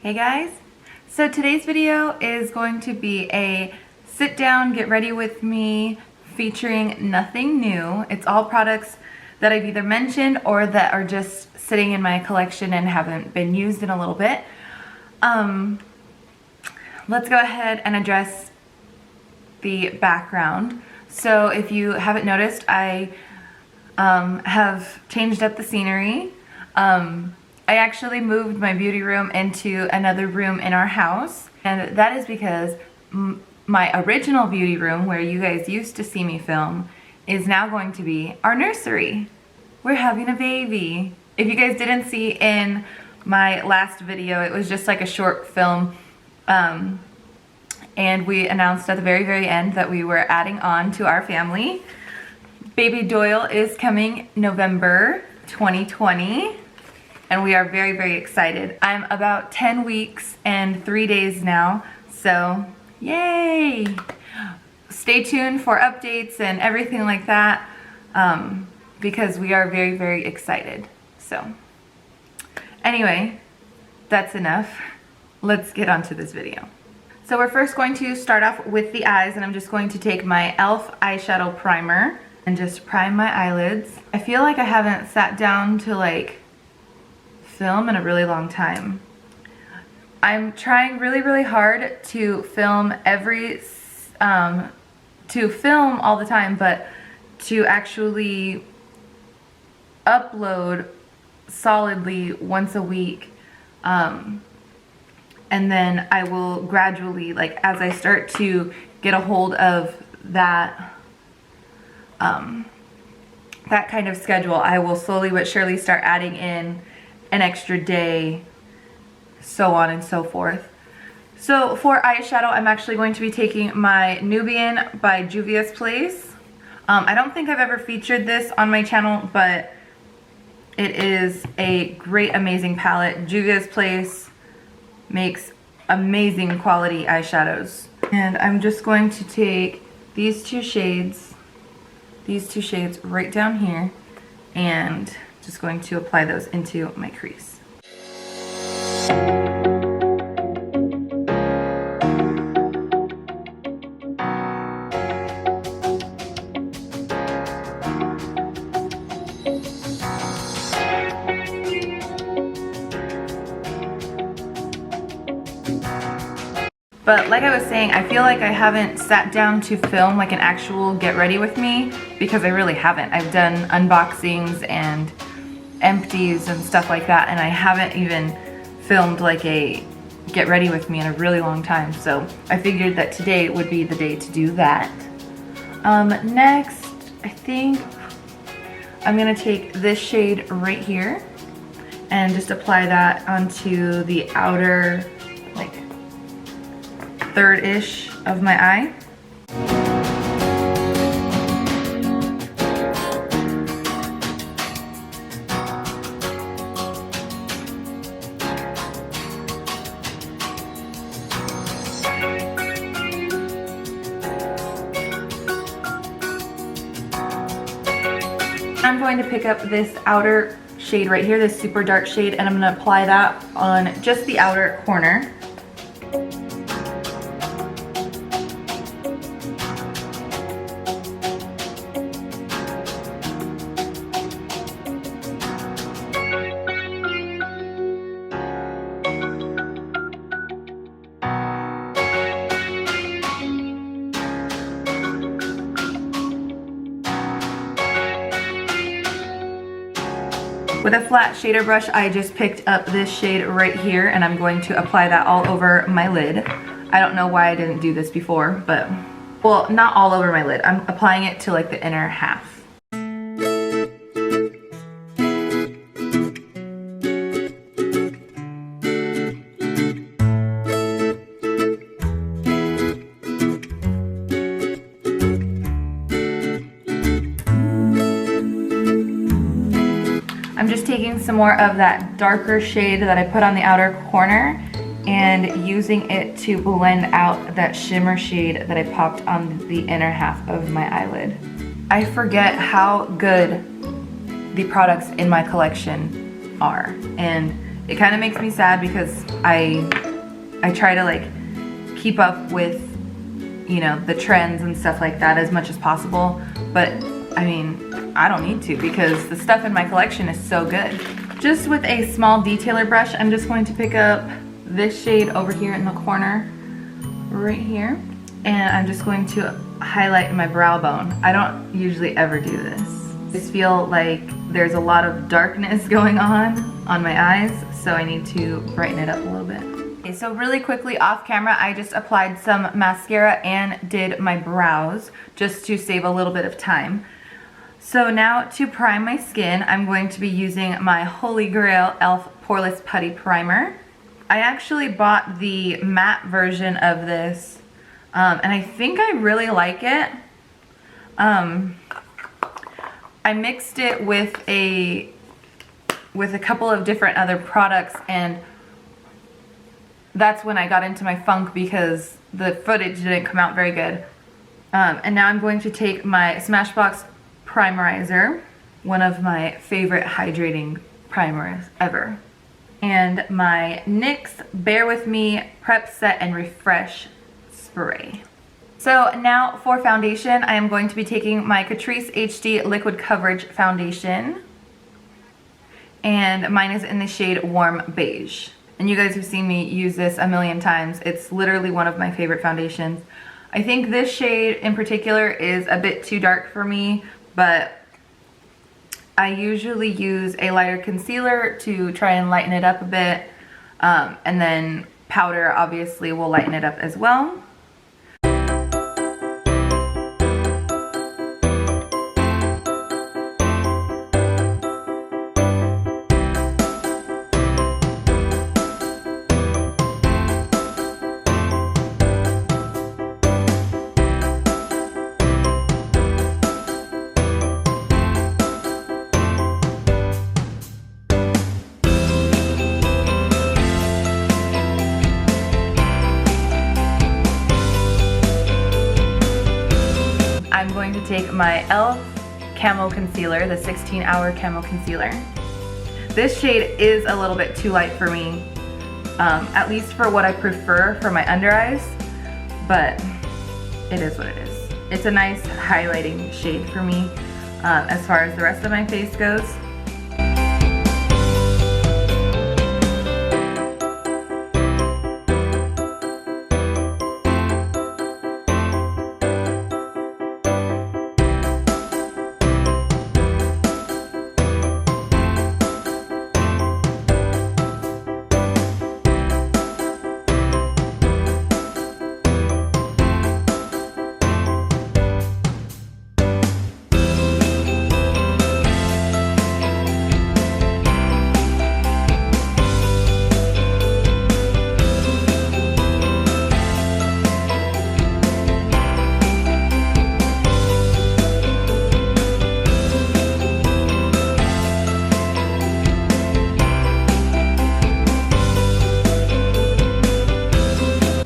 Hey guys, so today's video is going to be a sit down, get ready with me featuring nothing new. It's all products that I've either mentioned or that are just sitting in my collection and haven't been used in a little bit. Let's go ahead and address the background. So if you haven't noticed, I have changed up the scenery. I actually moved my beauty room into another room in our house, and that is because my original beauty room, where you guys used to see me film, is now going to be our nursery. We're having a baby. If you guys didn't see in my last video, it was just like a short film, and we announced at the very end that we were adding on to our family. Baby Doyle is coming November 2020. And we are very excited. I'm about 10 weeks and 3 days now, so yay! Stay tuned for updates and everything like that, because we are very excited. So anyway, that's enough. Let's get on to this video. So we're first going to start off with the eyes, and I'm just going to take my e.l.f. eyeshadow primer and just prime my eyelids. I feel like I haven't sat down to film in a really long time. I'm trying really hard to film all the time, but to actually upload solidly once a week, and then I will gradually, as I start to get a hold of that that kind of schedule, I will slowly but surely start adding in an extra day, so on and so forth. So for eyeshadow, I'm actually going to be taking my Nubian by Juvia's Place. I don't think I've ever featured this on my channel, but it is a great, amazing palette. Juvia's Place makes amazing quality eyeshadows. And I'm just going to take these two shades right down here, and just going to apply those into my crease. But like I was saying, I feel like I haven't sat down to film like an actual get ready with me, because I really haven't. I've done unboxings and empties and stuff like that, and I haven't even filmed like a get ready with me in a really long time, so I figured that today would be the day to do that. Next, I think I'm gonna take this shade right here and just apply that onto the outer third-ish of my eye. I'm going to pick up this outer shade right here, this super dark shade, and I'm going to apply that on just the outer corner. With a flat shader brush, I just picked up this shade right here, and I'm going to apply that all over my lid. I don't know why I didn't do this before, but, well, not all over my lid. I'm applying it to the inner half. I'm just taking some more of that darker shade that I put on the outer corner and using it to blend out that shimmer shade that I popped on the inner half of my eyelid. I forget how good the products in my collection are, and It kind of makes me sad because I try to like keep up with, you know, the trends and stuff like that as much as possible, but I mean, I don't need to because the stuff in my collection is so good. Just with a small detailer brush, I'm just going to pick up this shade over here in the corner, right here, and I'm just going to highlight my brow bone. I don't usually ever do this. I just feel like there's a lot of darkness going on my eyes, so I need to brighten it up a little bit. Okay, so really quickly off camera, I just applied some mascara and did my brows just to save a little bit of time. So now to prime my skin, I'm going to be using my Holy Grail e.l.f. Poreless Putty Primer. I actually bought the matte version of this, and I think I really like it. I mixed it with a couple of different other products, and that's when I got into my funk because the footage didn't come out very good. And now I'm going to take my Smashbox Primerizer, one of my favorite hydrating primers ever, and my NYX Bear With Me Prep Set and Refresh Spray. So now for foundation, I am going to be taking my Catrice HD Liquid Coverage Foundation, and mine is in the shade Warm Beige. And you guys have seen me use this a million times. It's literally one of my favorite foundations. I think this shade in particular is a bit too dark for me, but I usually use a lighter concealer to try and lighten it up a bit, and then powder obviously will lighten it up as well. I'm going to take my e.l.f. Camo Concealer, the 16-hour Camo Concealer. This shade is a little bit too light for me, at least for what I prefer for my under eyes, but it is what it is. It's a nice highlighting shade for me as far as the rest of my face goes.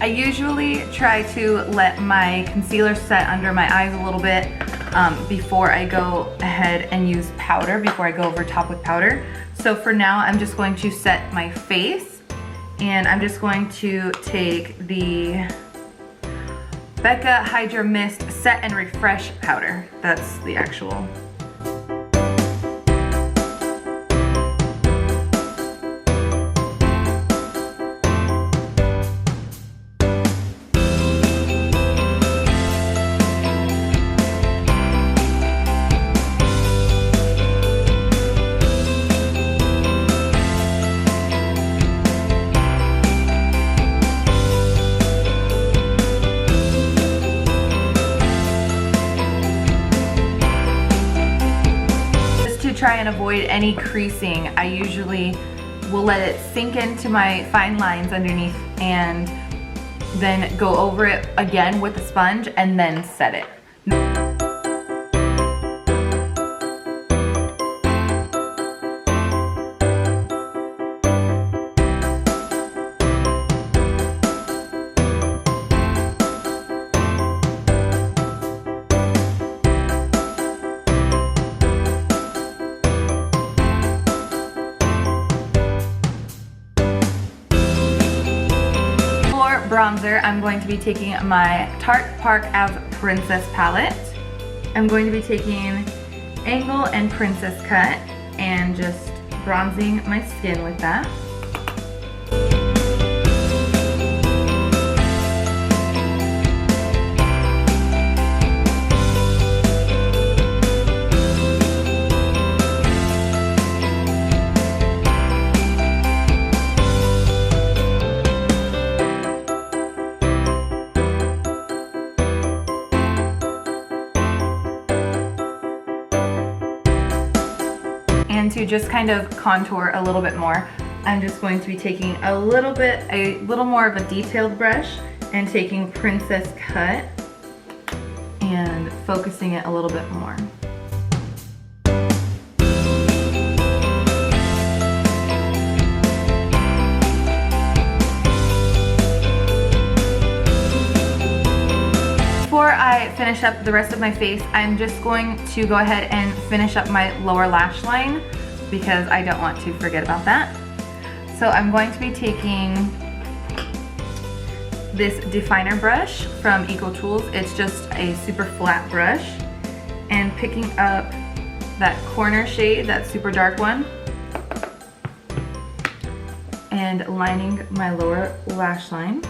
I usually try to let my concealer set under my eyes a little bit before I go ahead and use powder, before I go over top with powder. So for now, I'm just going to set my face, and I'm just going to take the Becca Hydra Mist Set and Refresh Powder. That's the actual. Try and avoid any creasing. I usually will let it sink into my fine lines underneath and then go over it again with a sponge and then set it. bronzer, I'm going to be taking my Tarte Park Ave Princess palette. I'm going to be taking Angle and Princess Cut and just bronzing my skin with that. And to just kind of contour a little bit more, I'm just going to be taking a little more of a detailed brush and taking Princess Cut and focusing it a little bit more. Before I finish up the rest of my face, I'm just going to go ahead and finish up my lower lash line because I don't want to forget about that. So I'm going to be taking this definer brush from Eco Tools. It's just a super flat brush, and picking up that corner shade, that super dark one, and lining my lower lash line.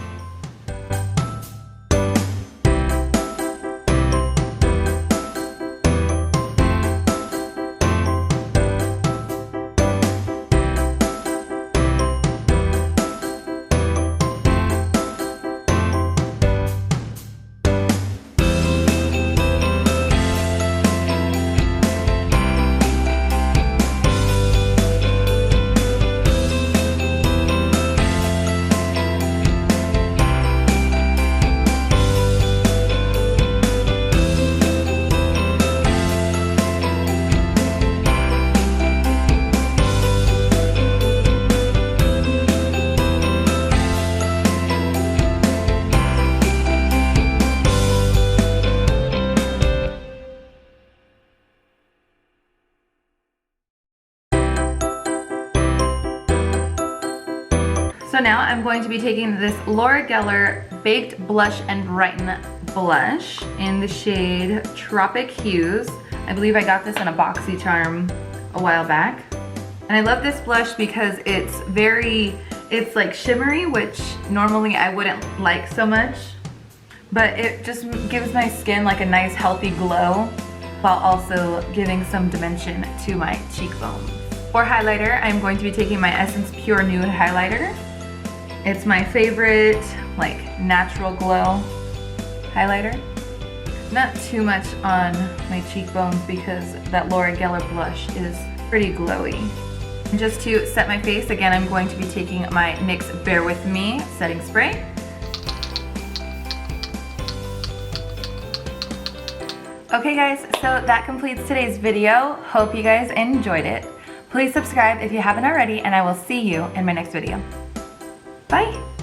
So now I'm going to be taking this Laura Geller Baked Blush and Brighten Blush in the shade Tropic Hues. I believe I got this in a BoxyCharm a while back. And I love this blush because it's like shimmery, which normally I wouldn't like so much. But it just gives my skin like a nice healthy glow while also giving some dimension to my cheekbones. For highlighter, I'm going to be taking my Essence Pure Nude Highlighter. It's my favorite, like, natural glow highlighter. Not too much on my cheekbones because that Laura Geller blush is pretty glowy. And just to set my face, again, I'm going to be taking my NYX Bear With Me setting spray. Okay guys, so that completes today's video. Hope you guys enjoyed it. Please subscribe if you haven't already, and I will see you in my next video. Bye!